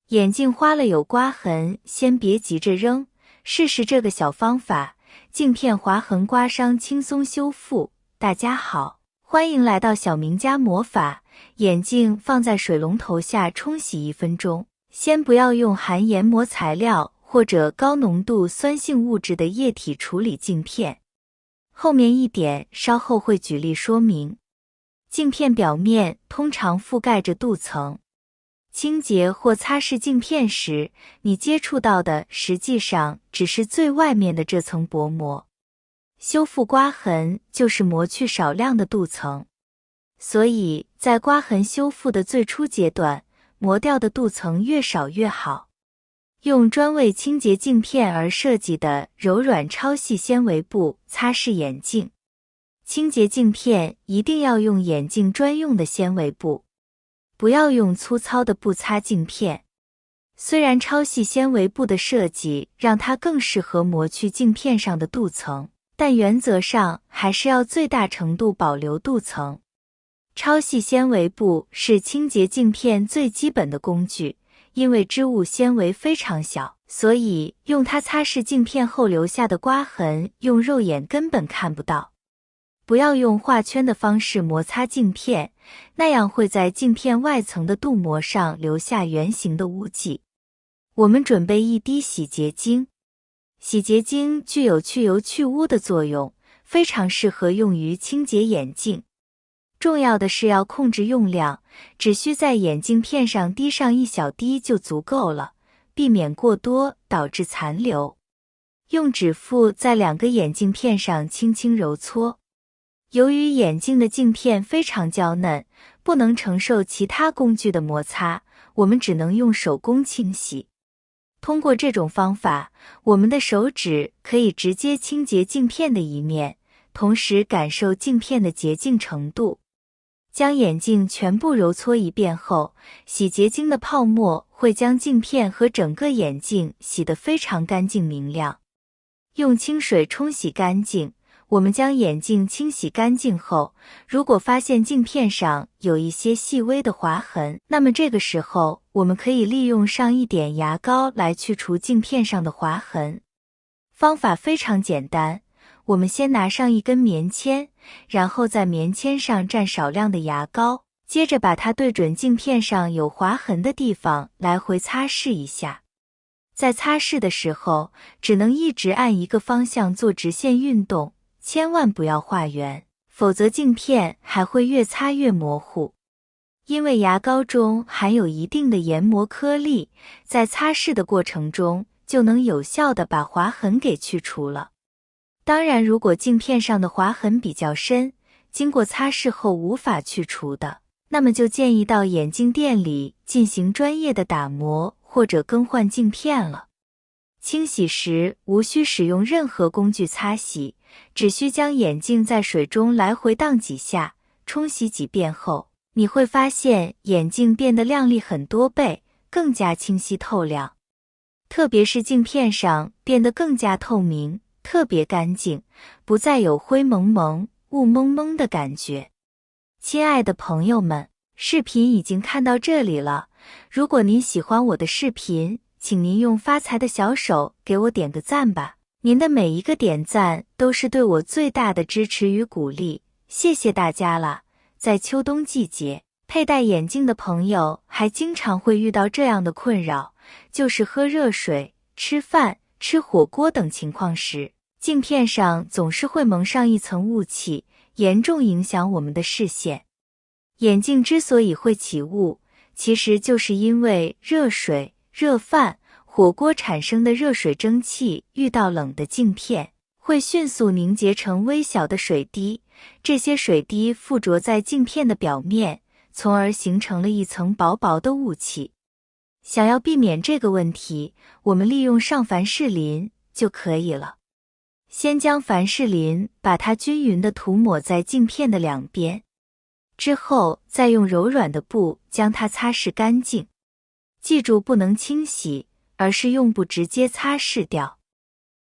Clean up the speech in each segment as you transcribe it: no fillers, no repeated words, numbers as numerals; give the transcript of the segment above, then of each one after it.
眼镜花了有刮痕，先别急着扔，试试这个小方法，镜片划痕刮伤轻松修复。大家好，欢迎来到小明家魔法。眼镜放在水龙头下冲洗1分钟，先不要用含研磨材料或者高浓度酸性物质的液体处理镜片。后面一点稍后会举例说明。镜片表面通常覆盖着镀层。清洁或擦拭镜片时，你接触到的实际上只是最外面的这层薄膜。修复刮痕就是磨去少量的镀层。所以在刮痕修复的最初阶段，磨掉的镀层越少越好。用专为清洁镜片而设计的柔软超细纤维布擦拭眼镜。清洁镜片一定要用眼镜专用的纤维布，不要用粗糙的布擦镜片。虽然超细纤维布的设计让它更适合磨去镜片上的镀层，但原则上还是要最大程度保留镀层。超细纤维布是清洁镜片最基本的工具，因为织物纤维非常小，所以用它擦拭镜片后留下的刮痕，用肉眼根本看不到。不要用画圈的方式摩擦镜片，那样会在镜片外层的镀膜上留下圆形的污迹。我们准备1滴洗洁精。洗洁精具有去油去污的作用，非常适合用于清洁眼镜。重要的是要控制用量，只需在眼镜片上滴上1小滴就足够了，避免过多导致残留。用指腹在2个眼镜片上轻轻揉搓。由于眼镜的镜片非常娇嫩，不能承受其他工具的摩擦，我们只能用手工清洗。通过这种方法，我们的手指可以直接清洁镜片的一面，同时感受镜片的洁净程度。将眼镜全部揉搓一遍后，洗洁精的泡沫会将镜片和整个眼镜洗得非常干净明亮。用清水冲洗干净。我们将眼镜清洗干净后，如果发现镜片上有一些细微的划痕，那么这个时候我们可以利用上一点牙膏来去除镜片上的划痕。方法非常简单，我们先拿上一根棉签，然后在棉签上蘸少量的牙膏，接着把它对准镜片上有划痕的地方来回擦拭一下。在擦拭的时候，只能一直按一个方向做直线运动，千万不要画圆，否则镜片还会越擦越模糊。因为牙膏中含有一定的研磨颗粒，在擦拭的过程中就能有效地把划痕给去除了。当然，如果镜片上的划痕比较深，经过擦拭后无法去除的，那么就建议到眼镜店里进行专业的打磨或者更换镜片了。清洗时无需使用任何工具擦洗，只需将眼镜在水中来回荡几下，冲洗几遍后，你会发现眼镜变得亮丽很多倍，更加清晰透亮。特别是镜片上变得更加透明，特别干净，不再有灰蒙蒙、雾蒙蒙的感觉。亲爱的朋友们，视频已经看到这里了，如果您喜欢我的视频，请您用发财的小手给我点个赞吧，您的每一个点赞都是对我最大的支持与鼓励，谢谢大家了。在秋冬季节，佩戴眼镜的朋友还经常会遇到这样的困扰，就是喝热水、吃饭、吃火锅等情况时，镜片上总是会蒙上一层雾气，严重影响我们的视线。眼镜之所以会起雾，其实就是因为热水、热饭、火锅产生的热水蒸汽遇到冷的镜片，会迅速凝结成微小的水滴，这些水滴附着在镜片的表面，从而形成了一层薄薄的雾气。想要避免这个问题，我们利用上凡士林就可以了。先将凡士林把它均匀地涂抹在镜片的两边，之后再用柔软的布将它擦拭干净。记住不能清洗，而是用布直接擦拭掉。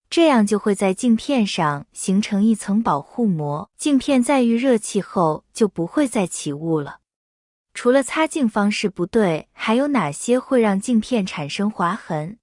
这样就会在镜片上形成一层保护膜，镜片在遇热气后就不会再起雾了。除了擦镜方式不对，还有哪些会让镜片产生划痕？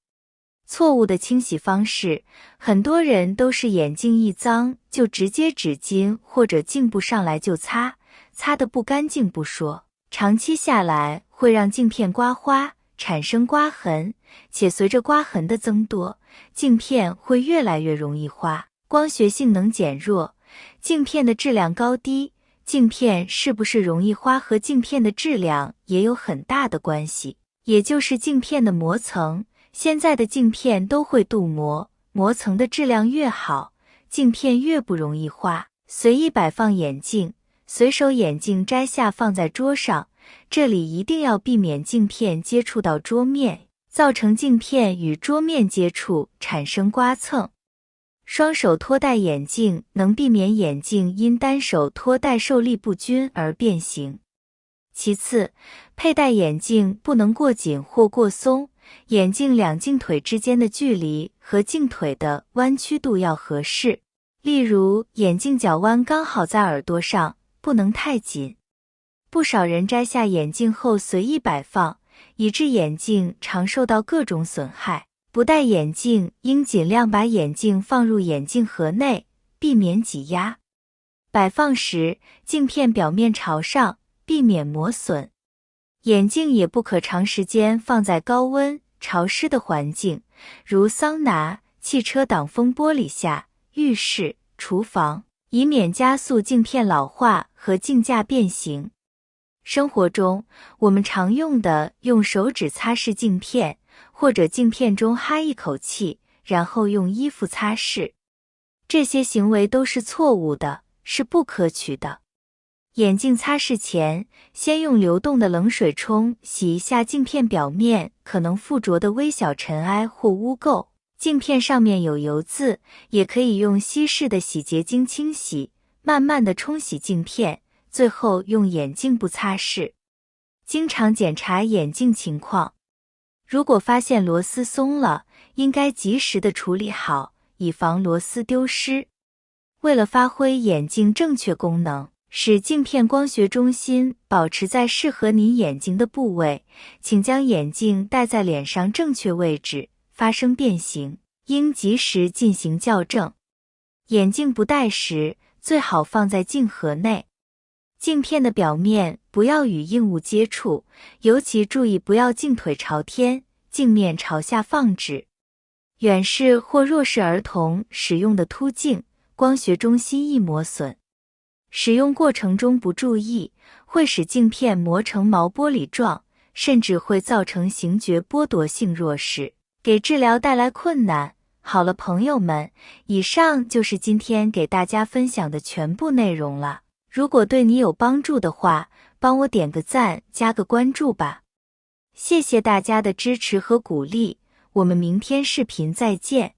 错误的清洗方式，很多人都是眼镜一脏就直接纸巾或者镜布上来就擦，擦得不干净不说，长期下来会让镜片刮花，产生刮痕，且随着刮痕的增多，镜片会越来越容易花，光学性能减弱，镜片的质量高低，镜片是不是容易花和镜片的质量也有很大的关系，也就是镜片的膜层。现在的镜片都会镀膜，膜层的质量越好，镜片越不容易花。随意摆放眼镜，随手眼镜摘下放在桌上，这里一定要避免镜片接触到桌面，造成镜片与桌面接触产生刮蹭。双手托戴眼镜能避免眼镜因单手托戴受力不均而变形。其次，佩戴眼镜不能过紧或过松，眼镜两镜腿之间的距离和镜腿的弯曲度要合适。例如，眼镜角弯刚好在耳朵上，不能太紧。不少人摘下眼镜后随意摆放，以致眼镜常受到各种损害。不戴眼镜应尽量把眼镜放入眼镜盒内，避免挤压。摆放时，镜片表面朝上，避免磨损。眼镜也不可长时间放在高温、潮湿的环境，如桑拿、汽车挡风玻璃下、浴室、厨房，以免加速镜片老化和镜架变形。生活中，我们常用手指擦拭镜片，或者镜片中哈一口气，然后用衣服擦拭。这些行为都是错误的，是不可取的。眼镜擦拭前，先用流动的冷水冲洗一下镜片表面可能附着的微小尘埃或污垢。镜片上面有油渍，也可以用稀释的洗洁精清洗，慢慢的冲洗镜片，最后用眼镜布擦拭。经常检查眼镜情况，如果发现螺丝松了，应该及时的处理好，以防螺丝丢失。为了发挥眼镜正确功能，使镜片光学中心保持在适合你眼睛的部位，请将眼镜戴在脸上正确位置，发生变形，应及时进行校正。眼镜不戴时，最好放在镜盒内。镜片的表面不要与硬物接触，尤其注意不要镜腿朝天，镜面朝下放置。远视或弱视儿童使用的凸镜，光学中心易磨损。使用过程中不注意，会使镜片磨成毛玻璃状，甚至会造成形觉剥夺性弱视，给治疗带来困难。好了，朋友们，以上就是今天给大家分享的全部内容了。如果对你有帮助的话，帮我点个赞，加个关注吧。谢谢大家的支持和鼓励，我们明天视频再见。